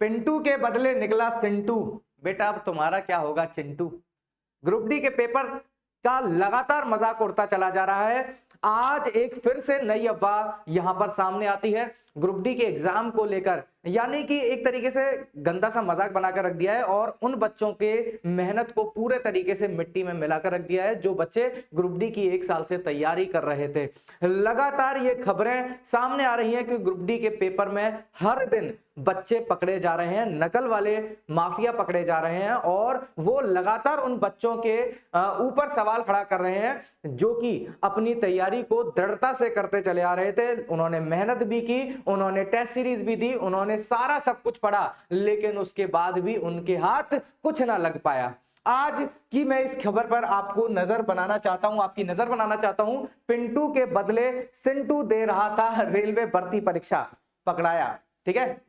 पिंटू के बदले निकला सिंटू। बेटा अब तुम्हारा क्या होगा चिंटू। ग्रुप डी के पेपर का लगातार मजाक उड़ता चला जा रहा है। आज एक फिर से नई अफवाह यहां पर सामने आती है ग्रुप डी के एग्जाम को लेकर, यानी कि एक तरीके से गंदा सा मजाक बनाकर रख दिया है और उन बच्चों के मेहनत को पूरे तरीके से मिट्टी में मिलाकर रख दिया है जो बच्चे ग्रुप डी की 1 साल से तैयारी कर रहे थे। लगातार ये खबरें सामने आ रही हैं कि ग्रुप डी के पेपर में हर दिन बच्चे पकड़े जा रहे हैं, नकल वाले माफिया पकड़े जा रहे हैं और वो लगातार उन बच्चों के ऊपर सवाल खड़ा कर रहे हैं जो कि अपनी तैयारी को दृढ़ता से करते चले आ रहे थे। उन्होंने मेहनत भी की, उन्होंने टेस्ट सीरीज भी दी, उन्होंने सारा सब कुछ पढ़ा, लेकिन उसके बाद भी उनके हाथ कुछ ना लग पाया। आज की मैं इस खबर पर आपको नजर बनाना चाहता हूं, आपकी नजर बनाना चाहता हूं। पिंटू के बदले सिंटू दे रहा था रेलवे भर्ती परीक्षा, पकड़ाया। ठीक है,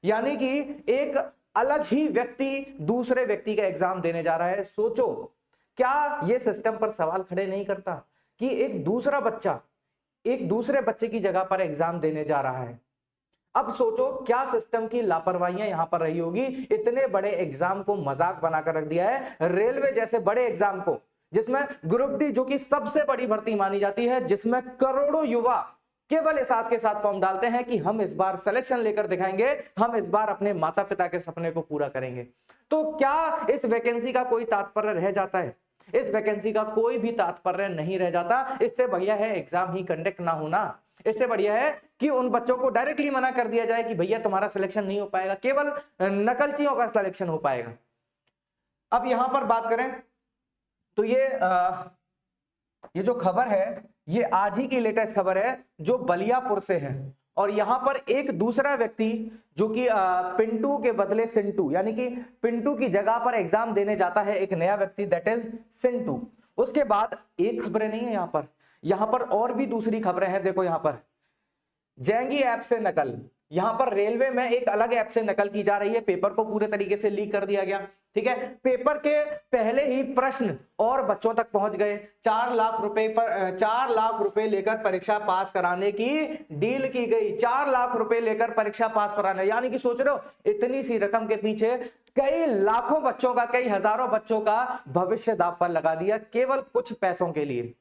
यानी कि एक अलग ही व्यक्ति दूसरे व्यक्ति का एग्जाम देने जा रहा है। सोचो, क्या यह सिस्टम पर सवाल खड़े नहीं करता कि एक दूसरा बच्चा एक दूसरे बच्चे की जगह पर एग्जाम देने जा रहा है। अब सोचो क्या सिस्टम की लापरवाहियां यहां पर रही होगी। इतने बड़े एग्जाम को मजाक बनाकर रख दिया है, रेलवे जैसे बड़े एग्जाम को, जिसमें ग्रुप डी जो कि सबसे बड़ी भर्ती मानी जाती है, जिसमें करोड़ों युवा केवल एहसास के साथ फॉर्म डालते हैं कि हम इस बार सिलेक्शन लेकर दिखाएंगे, हम इस बार अपने माता पिता के सपने को पूरा करेंगे। तो क्या इस वैकेंसी का कोई तात्पर्य रह जाता है? इस वैकेंसी का कोई भी तात्पर्य नहीं रह जाता। इससे बढ़िया है एग्जाम ही कंडक्ट ना होना। इससे बढ़िया है कि उन बच्चों को डायरेक्टली मना कर दिया जाए कि भैया तुम्हारा सिलेक्शन नहीं हो पाएगा, केवल नकलचियों का सिलेक्शन हो पाएगा। अब यहां पर बात करें तो ये जो खबर है ये आज ही की लेटेस्ट खबर है जो बलियापुर से है। और यहां पर एक दूसरा व्यक्ति जो कि पिंटू के बदले सिंटू, यानी कि पिंटू की जगह पर एग्जाम देने जाता है एक नया व्यक्ति, दैट इज सिंटू। उसके बाद एक खबरें नहीं है यहां पर और भी दूसरी खबरें हैं। देखो यहां पर जेंगी ऐप से नकल, यहां पर रेलवे में एक अलग ऐप से नकल की जा रही है। पेपर को पूरे तरीके से लीक कर दिया गया। ठीक है, पेपर के पहले ही प्रश्न और बच्चों तक पहुंच गए। 4 लाख रुपए लेकर परीक्षा पास कराने की डील की गई। 4 लाख रुपए लेकर परीक्षा पास कराने, यानी कि सोच रहे हो इतनी सी रकम के पीछे कई लाखों बच्चों का, कई हजारों बच्चों का भविष्य दांव पर लगा दिया केवल कुछ पैसों के लिए।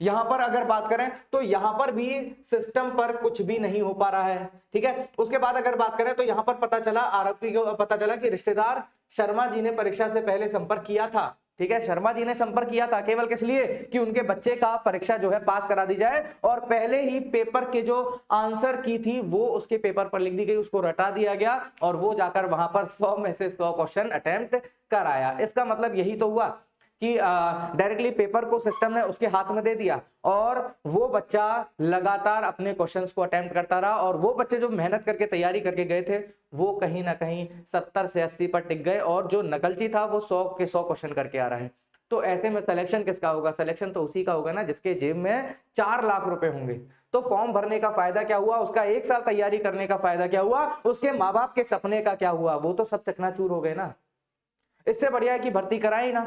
यहां पर अगर बात करें तो यहां पर भी सिस्टम पर कुछ भी नहीं हो पा रहा है। ठीक है, उसके बाद अगर बात करें तो यहां पर पता चला, आरोपी को पता चला कि रिश्तेदार शर्मा जी ने परीक्षा से पहले संपर्क किया था। ठीक है, शर्मा जी ने संपर्क किया था केवल किस लिए कि उनके बच्चे का परीक्षा जो है पास करा दी जाए, और पहले ही पेपर के जो आंसर की थी वो उसके पेपर पर लिख दी गई, उसको रटा दिया गया और वो जाकर वहां पर 100 में से 100 क्वेश्चन अटेम्प्ट कराया। इसका मतलब यही तो हुआ कि डायरेक्टली पेपर को सिस्टम ने उसके हाथ में दे दिया और वो बच्चा लगातार अपने क्वेश्चंस को अटेम्प्ट करता रहा, और वो बच्चे जो मेहनत करके तैयारी करके गए थे वो कहीं ना कहीं 70 से 80 पर टिक गए, और जो नकलची था वो 100 के 100 क्वेश्चन करके आ रहा है। तो ऐसे में सिलेक्शन किसका होगा? सिलेक्शन तो उसी का होगा ना जिसके जेब में 4 लाख रुपए होंगे। तो फॉर्म भरने का फायदा क्या हुआ? उसका 1 साल तैयारी करने का फायदा क्या हुआ? उसके माँ बाप के सपने का क्या हुआ? वो तो सब चकनाचूर हो गए ना। इससे बढ़िया है कि भर्ती कराए ना।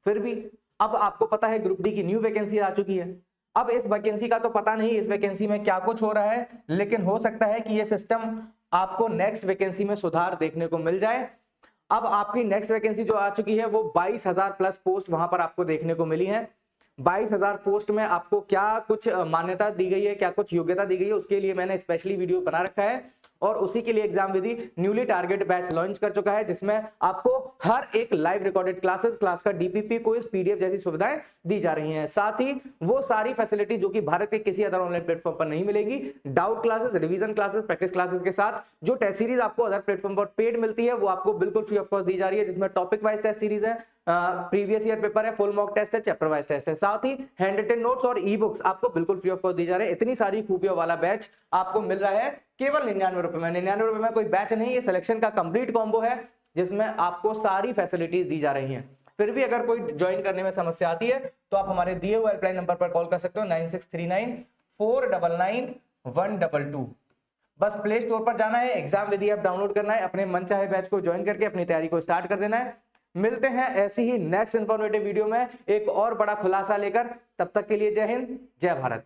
फिर भी अब आपको पता है ग्रुप डी की न्यू वैकेंसी आ चुकी है। अब इस वैकेंसी का तो पता नहीं इस वैकेंसी में क्या कुछ हो रहा है, लेकिन हो सकता है कि ये सिस्टम आपको नेक्स्ट वैकेंसी में सुधार देखने को मिल जाए। अब आपकी नेक्स्ट वैकेंसी जो आ चुकी है वो 22,000 प्लस पोस्ट वहां पर आपको देखने को मिली है। 22,000 पोस्ट में आपको क्या कुछ मान्यता दी गई है, क्या कुछ योग्यता दी गई है, उसके लिए मैंने स्पेशली वीडियो बना रखा है। और उसी के लिए एग्जाम विधि न्यूली टारगेट बैच लॉन्च कर चुका है, जिसमें आपको हर एक लाइव रिकॉर्डेड क्लासेस, क्लास का डीपीपी, क्विज, पीडीएफ जैसी सुविधाएं दी जा रही हैं। साथ ही वो सारी फैसिलिटी जो कि भारत के किसी अदर ऑनलाइन प्लेटफॉर्म पर नहीं मिलेगी, doubt classes, revision classes, practice classes के साथ जो टेस्ट सीरीज आपको अदर प्लेटफॉर्म पर पेड मिलती है वो आपको बिल्कुल फ्री ऑफ कॉस्ट दी जा रही है, जिसमें टॉपिक वाइज टेस्ट सीरीज है, प्रीवियस ईयर पेपर है, फुल मॉक टेस्ट है, चैप्टर वाइज टेस्ट है, साथ ही हैंड रिटन नोट्स और ई बुक्स आपको बिल्कुल फ्री ऑफ कॉस्ट दी जा रहे हैं। इतनी सारी खूबियों वाला बैच आपको मिल रहा है केवल 99 रुपए में। 99 रुपए में कोई बैच नहीं, ये सिलेक्शन का कंप्लीट कॉम्बो है जिसमें आपको सारी फैसिलिटीज दी जा रही हैं। फिर भी अगर कोई ज्वाइन करने में समस्या आती है तो आप हमारे दिए हुए हेल्पलाइन नंबर पर कॉल कर सकते हो 9639499122। बस प्ले स्टोर पर जाना है, एग्जाम विधि ऐप डाउनलोड करना है, अपने मनचाहे बैच को ज्वाइन करके अपनी तैयारी को स्टार्ट कर देना है। मिलते हैं ऐसी ही नेक्स्ट इंफॉर्मेटिव वीडियो में एक और बड़ा खुलासा लेकर। तब तक के लिए जय हिंद, जय भारत।